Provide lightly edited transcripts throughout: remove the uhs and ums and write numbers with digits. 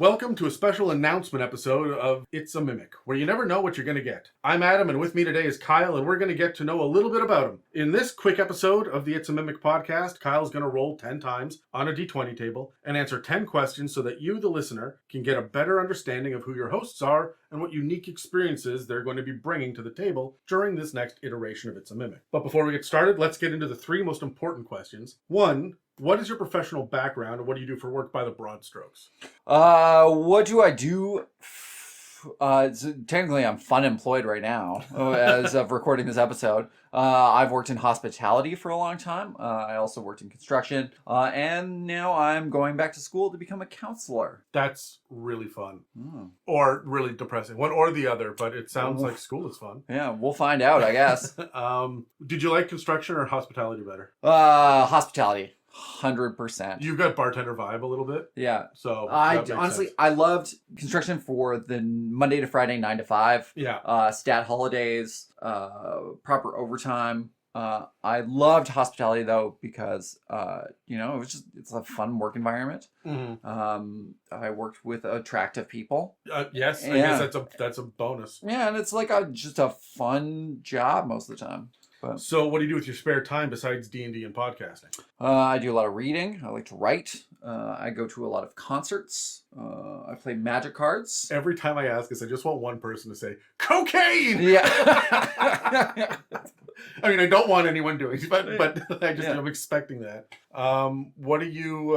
Welcome to a special announcement episode of It's a Mimic, where you never know what you're going to get. I'm Adam, and with me today is Kyle, and we're going to get to know a little bit about him. In this quick episode of the It's a Mimic podcast, Kyle's going to roll 10 times on a d20 table and answer 10 questions so that you, the listener, can get a better understanding of who your hosts are and what unique experiences they're going to be bringing to the table during this next iteration of It's a Mimic. But before we get started, let's get into the three most important questions. One, what is your professional background and what do you do for work by the broad strokes? What do I do? Technically, I'm fun employed right now as of recording this episode. I've worked in hospitality for a long time. I also worked in construction. And now I'm going back to school to become a counselor. That's really fun. Or really depressing. One or the other, but it sounds like school is fun. Yeah, we'll find out, I guess. Did you like construction or hospitality better? Hospitality. 100%. You've got bartender vibe a little bit. Yeah. So honestly, I loved construction for the Monday to Friday 9 to 5. Yeah. Stat holidays, proper overtime. I loved hospitality though because it's a fun work environment. Mm-hmm. I worked with attractive people. Yes, I guess that's a bonus. Yeah, and it's like just a fun job most of the time. So what do you do with your spare time besides D&D and podcasting? I do a lot of reading. I like to write. I go to a lot of concerts. I play Magic cards. Every time I ask this, I just want one person to say, cocaine! Yeah. I mean, I don't want anyone doing it, but I'm expecting that. What do you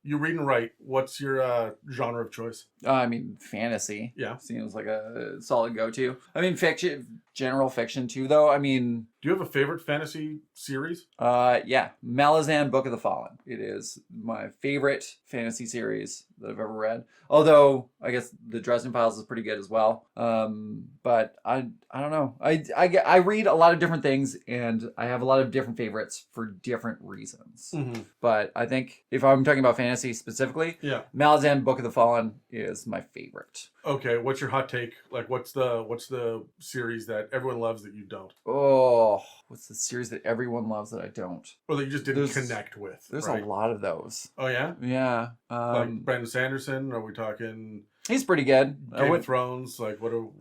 read and write? What's your genre of choice? I mean, fantasy. Yeah. Seems like a solid go-to. I mean, fiction, general fiction too, though. I mean... Do you have a favorite fantasy series? Yeah. Malazan Book of the Fallen. It is my favorite fantasy series that I've ever read. Although, I guess the Dresden Files is pretty good as well. But I don't know. I read a lot of different things, and I have a lot of different favorites for different reasons. Mm-hmm. But I think if I'm talking about fantasy specifically, Malazan Book of the Fallen is my favorite. Okay, what's your hot take? Like, what's the series that everyone loves that you don't? Oh, what's the series that everyone loves that I don't? Or that you just didn't connect with? There's a lot of those. Oh, yeah? Yeah. Like Brandon Sanderson? Are we talking... He's pretty good. Game of Thrones? Like,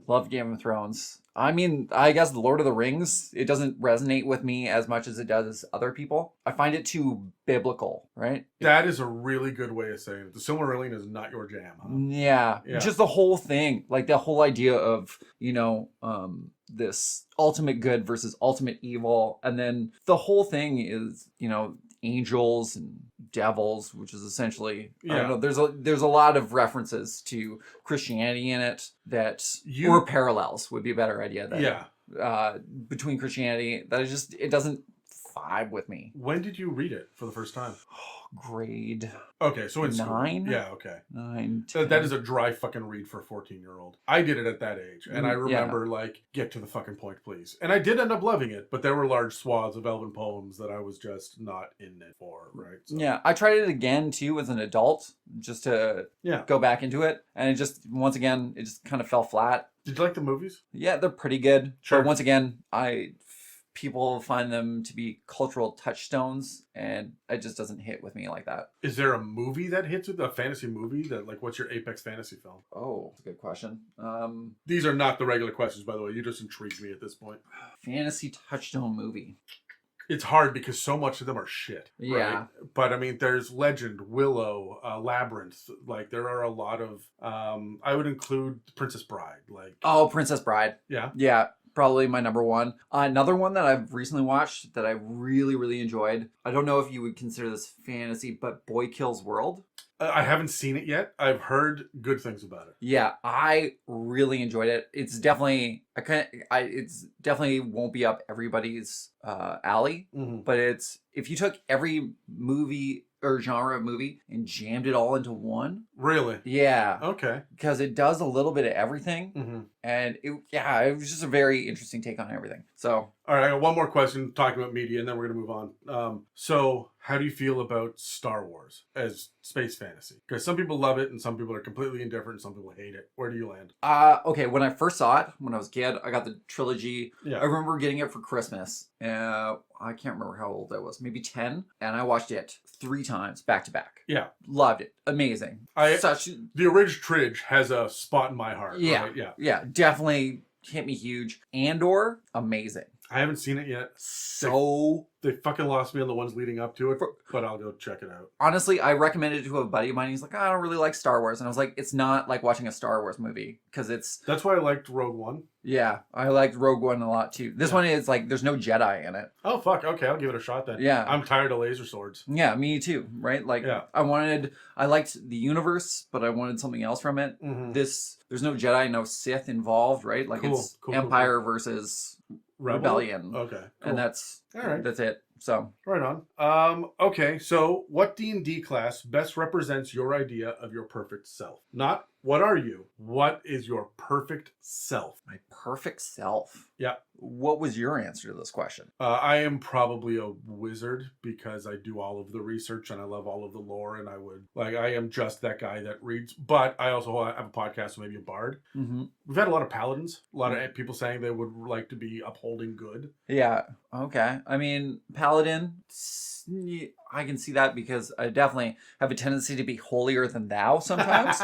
Love Game of Thrones. I mean, I guess The Lord of the Rings, it doesn't resonate with me as much as it does other people. I find it too biblical, right? That is a really good way of saying it. The Silmarillion is not your jam, huh? Yeah. Just the whole thing. Like, the whole idea of, this ultimate good versus ultimate evil. And then the whole thing is, angels and devils, which is essentially, I don't know, there's a lot of references to Christianity in it or parallels would be a better idea between Christianity that it doesn't vibe with me. When did you read it for the first time? Grade. Okay, so in 9? School. Yeah, okay. 9, 10. That is a dry fucking read for a 14-year-old. I did it at that age, and I remember, get to the fucking point, please. And I did end up loving it, but there were large swaths of elven poems that I was just not in it for, right? So. Yeah, I tried it again, too, as an adult, just to go back into it, and it just, once again, it just kind of fell flat. Did you like the movies? Yeah, they're pretty good. Sure. But once again, people find them to be cultural touchstones, and it just doesn't hit with me like that. Is there a movie that hits with a fantasy movie what's your apex fantasy film? Oh, that's a good question. These are not the regular questions, by the way. You just intrigued me at this point. Fantasy touchstone movie. It's hard because so much of them are shit. Yeah. Right? But I mean, there's Legend, Willow, Labyrinth. Like, there are a lot of, I would include Princess Bride. Princess Bride. Yeah. Yeah. Probably my number one. Another one that I've recently watched that I really, really enjoyed. I don't know if you would consider this fantasy, but Boy Kills World. I haven't seen it yet. I've heard good things about it. Yeah, I really enjoyed it. It's definitely it's definitely won't be up everybody's alley, but if you took every movie or genre of movie and jammed it all into one. Really? Yeah. Okay. Because it does a little bit of everything. And it was just a very interesting take on everything. So. All All right, I got one more question talking about media, and then we're going to move on. So, how do you feel about Star Wars as space fantasy? Because some people love it, and some people are completely indifferent, and some people hate it. Where do you land? Okay, when I first saw it, when I was a kid, I got the trilogy. Yeah. I remember getting it for Christmas. I can't remember how old I was, maybe 10. And I watched it 3 times back to back. Yeah. Loved it. Amazing. The original trilogy has a spot in my heart. Yeah. Right? Yeah. Yeah, definitely hit me huge. Andor, amazing. I haven't seen it yet. So They fucking lost me on the ones leading up to it, but I'll go check it out. honestly, I recommended it to a buddy of mine. He's like, I don't really like Star Wars. And I was like, it's not like watching a Star Wars movie because it's... That's why I liked Rogue One. Yeah, I liked Rogue One a lot too. This one is like, there's no Jedi in it. Oh, fuck. Okay, I'll give it a shot then. Yeah. I'm tired of laser swords. Yeah, me too, right? Like, Yeah. I liked the universe, but I wanted something else from it. Mm-hmm. There's no Jedi, no Sith involved, right? Like, it's Empire versus Rebellion. Okay, cool. And that's it. So Right on. Okay, so what D&D class best represents your idea of your perfect self? Not what are you? What is your perfect self? my perfect self. Yeah. What was your answer to this question? I am probably a wizard because I do all of the research and I love all of the lore, and I am just that guy that reads, but I also have a podcast, so maybe a bard. Mm-hmm. We've had a lot of paladins, a lot of people saying they would like to be upholding good. Yeah. Okay. I mean, Paladin, I can see that because I definitely have a tendency to be holier than thou sometimes.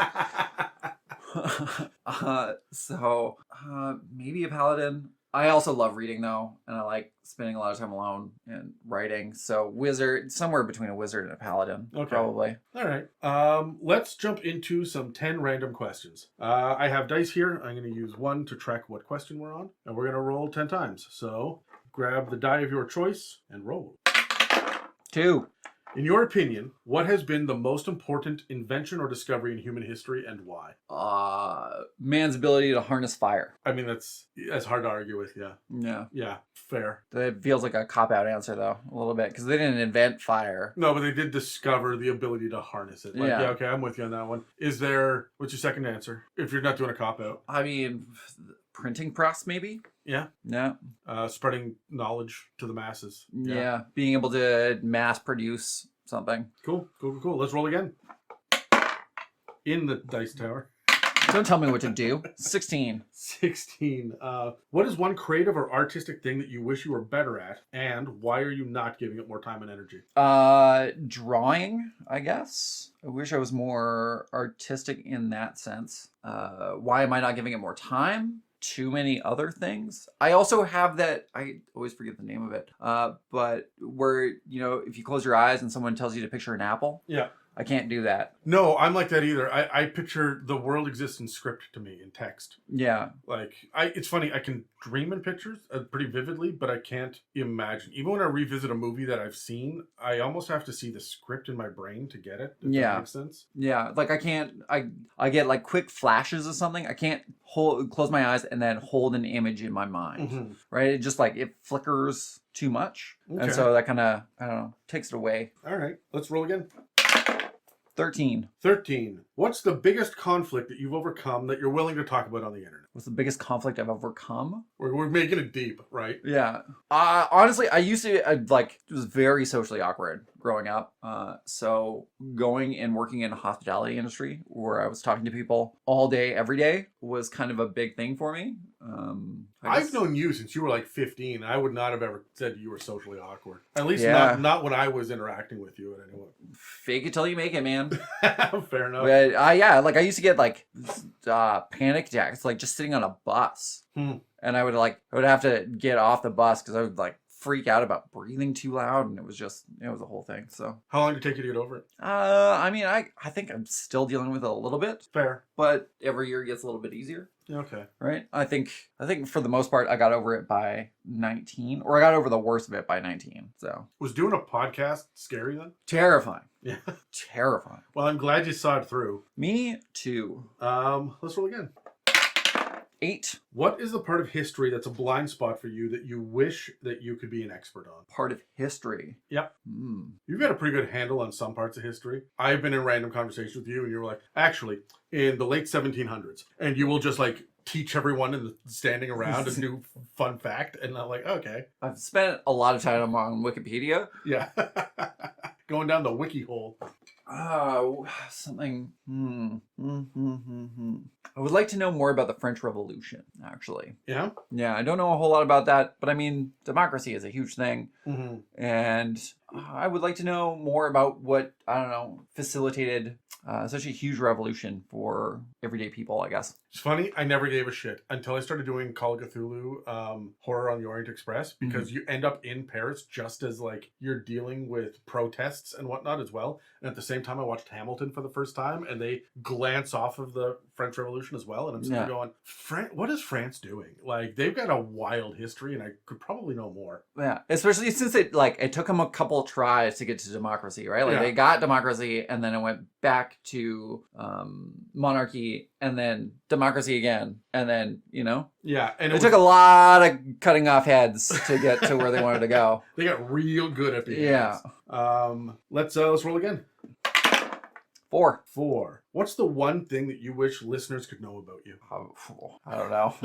Maybe a Paladin. I also love reading though, and I like spending a lot of time alone and writing. So wizard, somewhere between a wizard and a paladin, probably. All right. Let's jump into some 10 random questions. I have dice here. I'm going to use one to track what question we're on, and we're going to roll 10 times. So grab the die of your choice and roll. 2. In your opinion, what has been the most important invention or discovery in human history, and why? Man's ability to harness fire. I mean, that's hard to argue with, yeah. Yeah. Yeah, fair. That feels like a cop-out answer, though, a little bit, because they didn't invent fire. No, but they did discover the ability to harness it. Yeah, okay, I'm with you on that one. What's your second answer, if you're not doing a cop-out? I mean, printing press, maybe? Yeah. Yeah. Spreading knowledge to the masses. Yeah. Being able to mass produce something. Cool. Let's roll again. In the dice tower. Don't tell me what to do. 16. 16. What is one creative or artistic thing that you wish you were better at, and why are you not giving it more time and energy? Drawing, I guess. I wish I was more artistic in that sense. Why am I not giving it more time? Too many other things. I also have that, I always forget the name of it, but where, if you close your eyes and someone tells you to picture an apple. Yeah. I can't do that. No, I'm like that either. I picture the world exists in script to me, in text. Yeah. It's funny, I can dream in pictures pretty vividly, but I can't imagine. Even when I revisit a movie that I've seen, I almost have to see the script in my brain to get it. If that makes sense. Yeah. Like I get like quick flashes of something. I can't close my eyes and then hold an image in my mind. Mm-hmm. Right? It just it flickers too much. Okay. And so that kind of, I don't know, takes it away. All right. Let's roll again. 13. What's the biggest conflict that you've overcome that you're willing to talk about on the internet? What's the biggest conflict I've overcome? We're making it deep, right? Yeah. Honestly, it was very socially awkward growing up. So going and working in the hospitality industry where I was talking to people all day, every day was kind of a big thing for me. I've known you since you were like 15. I would not have ever said you were socially awkward. At least not when I was interacting with you at any point. Fake it till you make it, man. Fair enough. But I used to get panic attacks, just sitting on a bus. And I would have to get off the bus because I would freak out about breathing too loud, and it was a whole thing. So how long did it take you to get over it? I think I'm still dealing with it a little bit. Fair. But every year gets a little bit easier. Okay. Right? I think for the most part I got over it by 19, or I got over the worst of it by 19. So was doing a podcast scary then? Terrifying. Yeah. Terrifying. Well, I'm glad you saw it through. Me too. Let's roll again. 8. What is the part of history that's a blind spot for you that you wish that you could be an expert on? Part of history? Yep. You've got a pretty good handle on some parts of history. I've been in random conversations with you and you're like, actually, in the late 1700s. And you will just teach everyone standing around a new fun fact, and I'm like, okay. I've spent a lot of time on Wikipedia. Yeah. Going down the wiki hole. Something. I would like to know more about the French Revolution, actually. Yeah? Yeah, I don't know a whole lot about that, but I mean, democracy is a huge thing. Mm-hmm. And I would like to know more about what, I don't know, facilitated such a huge revolution for everyday people, I guess. It's funny, I never gave a shit until I started doing Call of Cthulhu Horror on the Orient Express, because you end up in Paris just as like you're dealing with protests and whatnot as well. And at the same time, I watched Hamilton for the first time, and they glance off of the French Revolution as well. And I'm sitting there going, what is France doing? Like, they've got a wild history, and I could probably know more. Yeah, especially since it took them a couple tries to get to democracy, right? Like they got democracy, and then it went back to monarchy, and then democracy again, and then Yeah, and it took a lot of cutting off heads to get to where they wanted to go. They got real good at the end. Yeah. Let's roll again. 4. What's the one thing that you wish listeners could know about you? I don't know.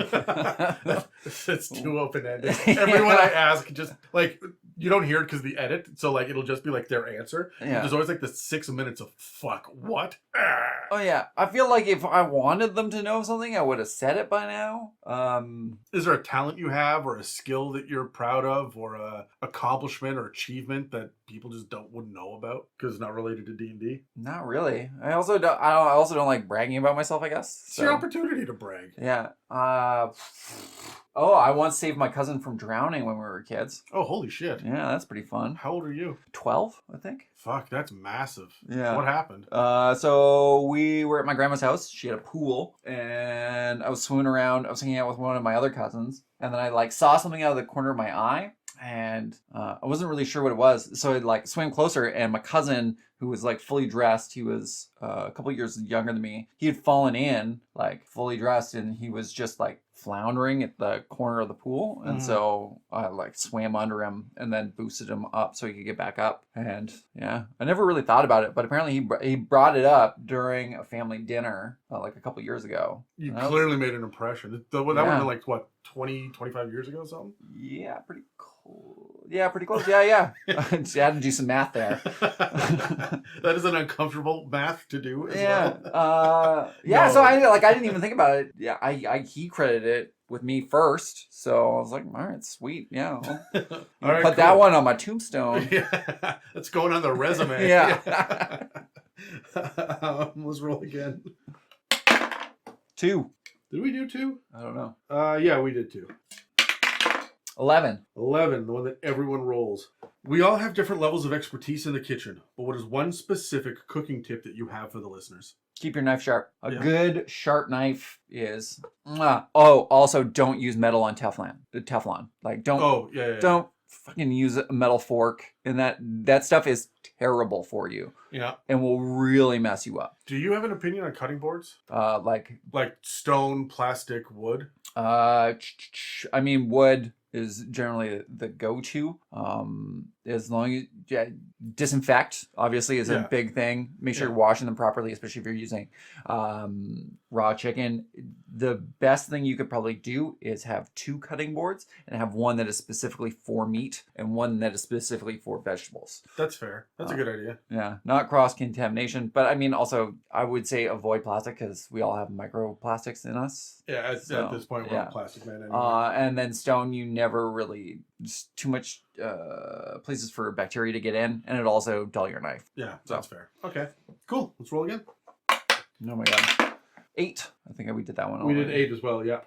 It's too open-ended. Everyone I ask, just like, you don't hear it because the edit, so like it'll just be like their answer. Yeah. There's always like the 6 minutes of fuck what. Oh yeah, I feel like if I wanted them to know something, I would have said it by now. Is there a talent you have, or a skill that you're proud of, or a accomplishment or achievement that people just wouldn't know about because it's not related to D&D? Not really. I also don't like bragging about myself, I guess. It's your opportunity to brag. Yeah. I once saved my cousin from drowning when we were kids. Oh, holy shit. Yeah, that's pretty fun. How old are you? 12, I think. Fuck, that's massive. Yeah. What happened? So we were at my grandma's house. She had a pool, and I was swimming around. I was hanging out with one of my other cousins, and then I saw something out of the corner of my eye, and I wasn't really sure what it was. So I swam closer, and my cousin, who was fully dressed, he was a couple years younger than me. He had fallen in fully dressed, and he was just floundering at the corner of the pool. And so I swam under him and then boosted him up so he could get back up. And yeah, I never really thought about it, but apparently he brought it up during a family dinner a couple years ago. You clearly made an impression. That would have been 20, 25 years ago or something? Yeah, pretty cool. Yeah, pretty close. Yeah. I had to do some math there. That is an uncomfortable math to do as well. Yeah, no. So I didn't even think about it. Yeah, he credited it with me first. So I was like, all right, sweet. Yeah. I'll right, put that one on my tombstone. Yeah. That's going on the resume. Yeah. Let's roll again. 2. Did we do 2? I don't know. Yeah, we did 2. 11, the one that everyone rolls. We all have different levels of expertise in the kitchen, but what is one specific cooking tip that you have for the listeners? Keep your knife sharp. A good sharp knife is... also don't use metal on Teflon. Don't fucking use a metal fork. And that stuff is terrible for you. Yeah. And will really mess you up. Do you have an opinion on cutting boards? Like stone, plastic, wood? I mean, wood is generally the go-to. As long as disinfect, obviously, is a big thing. Make sure you're washing them properly, especially if you're using raw chicken. The best thing you could probably do is have 2 cutting boards and have one that is specifically for meat and one that is specifically for vegetables. That's fair. That's a good idea. Yeah, not cross-contamination. But I mean, also, I would say avoid plastic because we all have microplastics in us. Yeah, at this point, we're a plastic man anyway. And then stone, you never really... Just too much places for bacteria to get in, and it also dull your knife. Yeah, that's fair. Okay, cool. Let's roll again. Oh my god. 8. I think we did that one. We did 8 as well, yeah.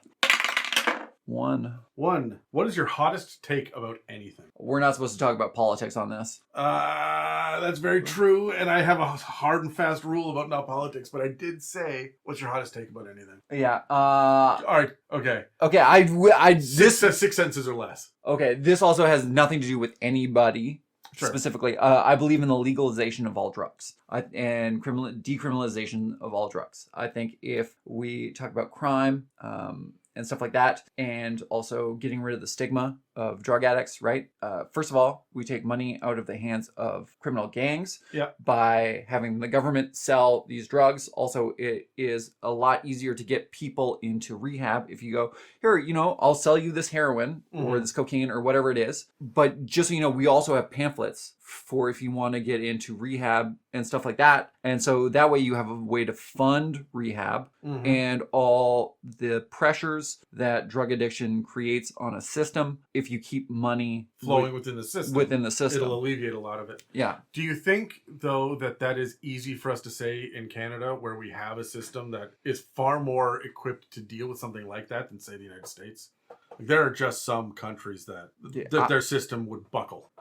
1. What is your hottest take about anything? We're not supposed to talk about politics on this. That's very true, and I have a hard and fast rule about not politics, but I did say, what's your hottest take about anything? Yeah. All right, okay. Okay, Six sentences or less. Okay, this also has nothing to do with anybody. Sure. Specifically, I believe in the legalization of all drugs and decriminalization of all drugs. I think if we talk about crime and stuff like that, and also getting rid of the stigma of drug addicts, right? First of all, we take money out of the hands of criminal gangs Yeah. by having the government sell these drugs. Also, it is a lot easier to get people into rehab if you go, here, I'll sell you this heroin or this cocaine or whatever it is. But just so you know, we also have pamphlets for if you want to get into rehab and stuff like that. And so that way you have a way to fund rehab and all the pressures that drug addiction creates on a system. If you keep money flowing within the system, it'll alleviate a lot of it. Yeah. Do you think, though, that is easy for us to say in Canada, where we have a system that is far more equipped to deal with something like that than, say, the United States? Like, there are just some countries that their system would buckle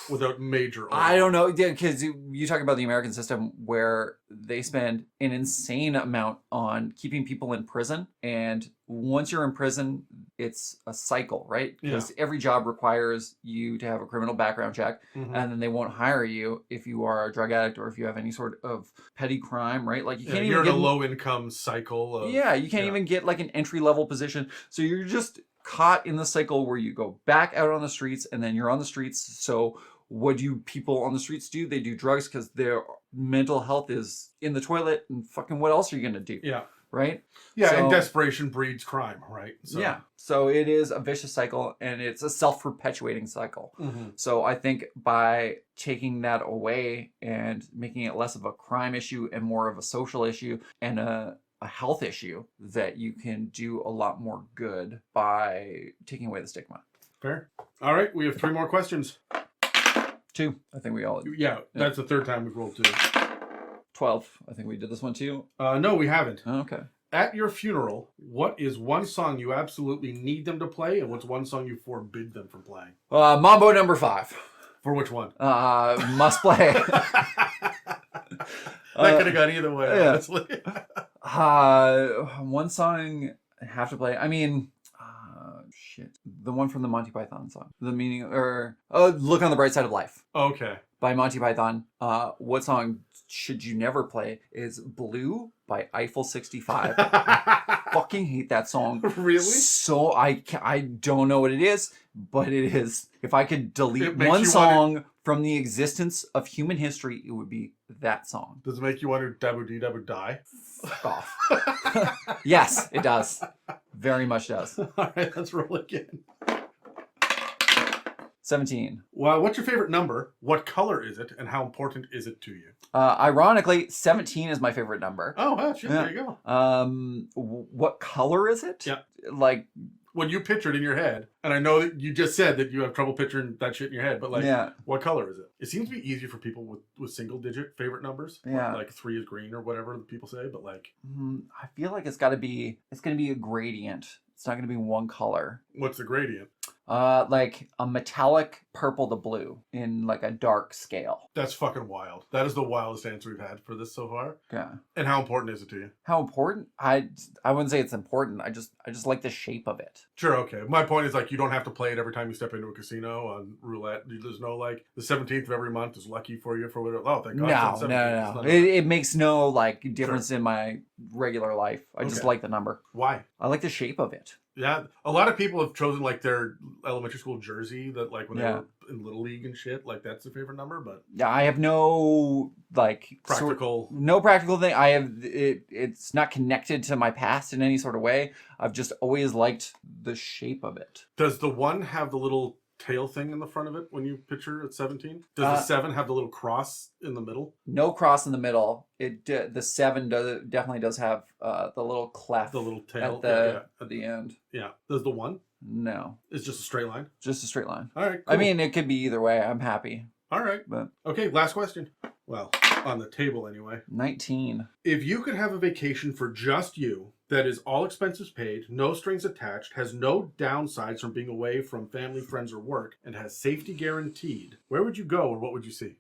without major overhaul. I don't know, because you talk about the American system where they spend an insane amount on keeping people in prison, and once you're in prison, it's a cycle, right? Because every job requires you to have a criminal background check, and then they won't hire you if you are a drug addict or if you have any sort of petty crime, right? Like you can't even get a low income cycle. You can't even get like an entry level position, so you're just caught in the cycle where you go back out on the streets, and then you're on the streets. So what do people on the streets do? They do drugs because their mental health is in the toilet, and fucking what else are you gonna do? Yeah. Right? Yeah, and desperation breeds crime, right? So it is a vicious cycle, and it's a self-perpetuating cycle. So I think by taking that away and making it less of a crime issue and more of a social issue and a health issue, that you can do a lot more good by taking away the stigma. Fair. All right, we have 3 more questions. 2. I think we all... Yeah, that's the 3rd time we've rolled 2. 12. I think we did this one too. No, we haven't. Oh, okay. At your funeral, what is one song you absolutely need them to play, and what's one song you forbid them from playing? Mambo number 5. For which one? Must play. That could have gone either way, honestly. One song I have to play. I mean, shit. The one from the Monty Python song. The meaning, or Look on the Bright Side of Life. Okay. By Monty Python. What song should you never play is Blue by Eiffel 65. I fucking hate that song. Really? So I don't know what it is, but it is. If I could delete one song from the existence of human history, it would be that song. Does it make you want to daboo dee daboo die? Fuck off. Yes, it does. Very much does. All right, let's roll again. 17. Well, what's your favorite number? What color is it, and how important is it to you? Ironically, 17 is my favorite number. Oh, well, shit, there you go. What color is it? Yeah. Like, when you picture it in your head, and I know that you just said that you have trouble picturing that shit in your head, but what color is it? It seems to be easier for people with single-digit favorite numbers. Yeah. Like 3 is green or whatever people say, but like... I feel like it's going to be a gradient. It's not going to be one color. What's the gradient? Like a metallic purple to blue in like a dark scale. That's fucking wild. That is the wildest answer we've had for this so far. Yeah. And how important is it to you? How important? I wouldn't say it's important. I just like the shape of it. Sure, okay. My point is, like, you don't have to play it every time you step into a casino on roulette. There's no, like, the 17th of every month is lucky for you for whatever. Oh, thank God. No. It makes no, like, difference in my regular life. I just like the number. Why? I like the shape of it. Yeah, a lot of people have chosen like their elementary school jersey that like when they were in Little League and shit, like that's their favorite number. But yeah, I have no like no practical thing. I have it's not connected to my past in any sort of way. I've just always liked the shape of it. Does the 1 have the little tail thing in the front of it when you picture at 17? Does the 7 have the little cross in the middle? No cross in the middle. The 7 definitely does have the little cleft, the little tail at the end. Yeah. Does the 1? No. It's just a straight line. Just a straight line. All right. Cool. I mean, it could be either way. I'm happy. All right. But okay, last question. Well, on the table anyway. 19. If you could have a vacation for just you, that is all expenses paid, no strings attached, has no downsides from being away from family, friends, or work, and has safety guaranteed, where would you go and what would you see?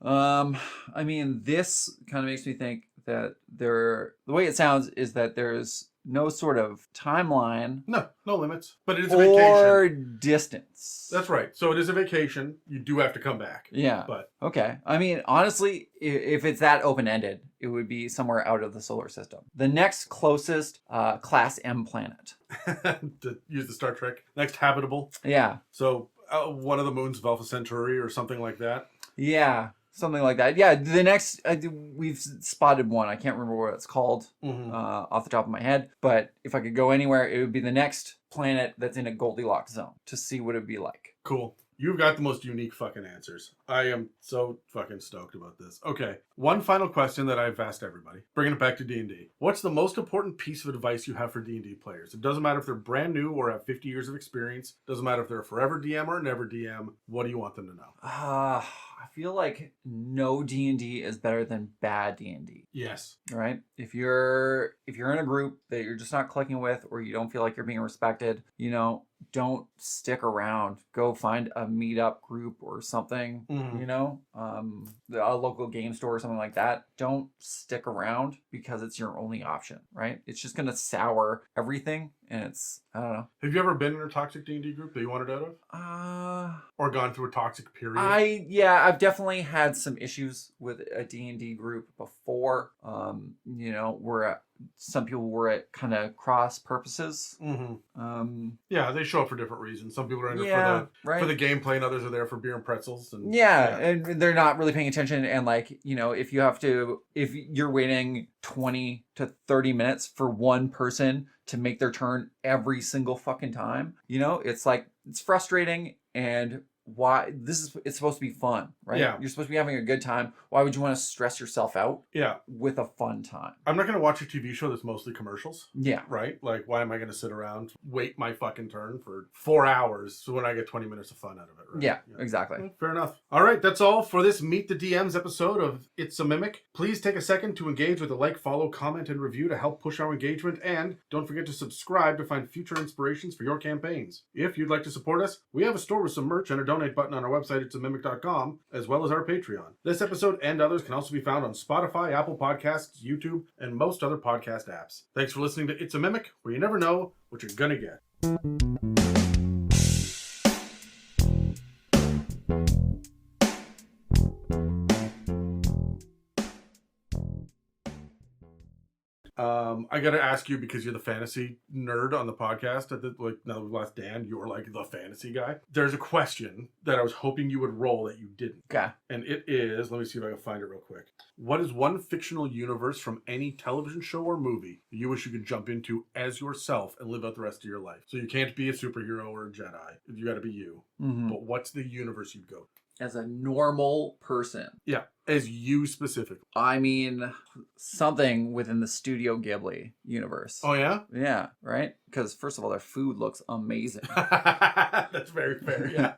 I mean, this kind of makes me think that the way it sounds is that there's no sort of timeline No limits. But it is a or vacation. distance. That's right. So it is a vacation. You do have to come back. Yeah. But okay. I mean, honestly, if it's that open-ended, it would be somewhere out of the solar system. The next closest Class M planet. to use the Star Trek, next habitable. Yeah. So one of the moons of Alpha Centauri or something like that. Yeah. Something like that. Yeah, the next, we've spotted one. I can't remember what it's called off the top of my head. But if I could go anywhere, it would be the next planet that's in a Goldilocks zone to see what it would be like. Cool. You've got the most unique fucking answers. I am so fucking stoked about this. Okay, one final question that I've asked everybody. Bringing it back to D&D. What's the most important piece of advice you have for D&D players? It doesn't matter if they're brand new or have 50 years of experience. Doesn't matter if they're a forever DM or a never DM. What do you want them to know? I feel like no D&D is better than bad D&D. Yes. Right? If you're in a group that you're just not clicking with, or you don't feel like you're being respected, don't stick around. Go find a meetup group or something, a local game store or something like that. Don't stick around because it's your only option, right? It's just going to sour everything, and it's, I don't know. Have you ever been in a toxic D&D group that you wanted out of? Or gone through a toxic period? I've definitely had some issues with a D&D group before, where some people were at kind of cross purposes. Yeah, they show up for different reasons. Some people are in it for the gameplay, and others are there for beer and pretzels. And and they're not really paying attention. And if you're waiting 20 to 30 minutes for one person to make their turn every single fucking time, it's frustrating. And why it's supposed to be fun, right? Yeah. You're supposed to be having a good time. Why would you want to stress yourself out? Yeah. With a fun time. I'm not going to watch a TV show that's mostly commercials. Yeah. Right? Like, why am I going to sit around, wait my fucking turn for 4 hours so when I get 20 minutes of fun out of it, right? Yeah, exactly. Well, fair enough. All right, that's all for this Meet the DMs episode of It's a Mimic. Please take a second to engage with a like, follow, comment, and review to help push our engagement. And don't forget to subscribe to find future inspirations for your campaigns. If you'd like to support us, we have a store with some merch and a donate button on our website, itsamimic.com, as well as our Patreon. This episode and others can also be found on Spotify, Apple Podcasts, YouTube, and most other podcast apps. Thanks for listening to It's a Mimic, where you never know what you're gonna get. I gotta ask you, because you're the fantasy nerd on the podcast. Now we've lost Dan, you're like the fantasy guy. There's a question that I was hoping you would roll that you didn't. Okay. And it is, let me see if I can find it real quick. What is one fictional universe from any television show or movie that you wish you could jump into as yourself and live out the rest of your life? So you can't be a superhero or a Jedi. You gotta be you. But what's the universe you'd go to? As a normal person. Yeah, as you specifically. I mean, something within the Studio Ghibli universe. Oh, yeah? Yeah, right? Because, first of all, their food looks amazing. That's very fair, yeah.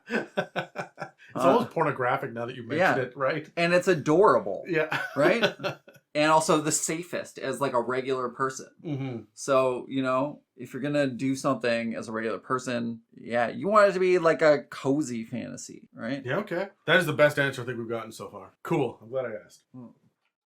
It's almost pornographic now that you mentioned it, right? And it's adorable. Yeah. Right? And also the safest as like a regular person. So, if you're going to do something as a regular person, you want it to be like a cozy fantasy, right? Yeah, okay. That is the best answer I think we've gotten so far. Cool. I'm glad I asked.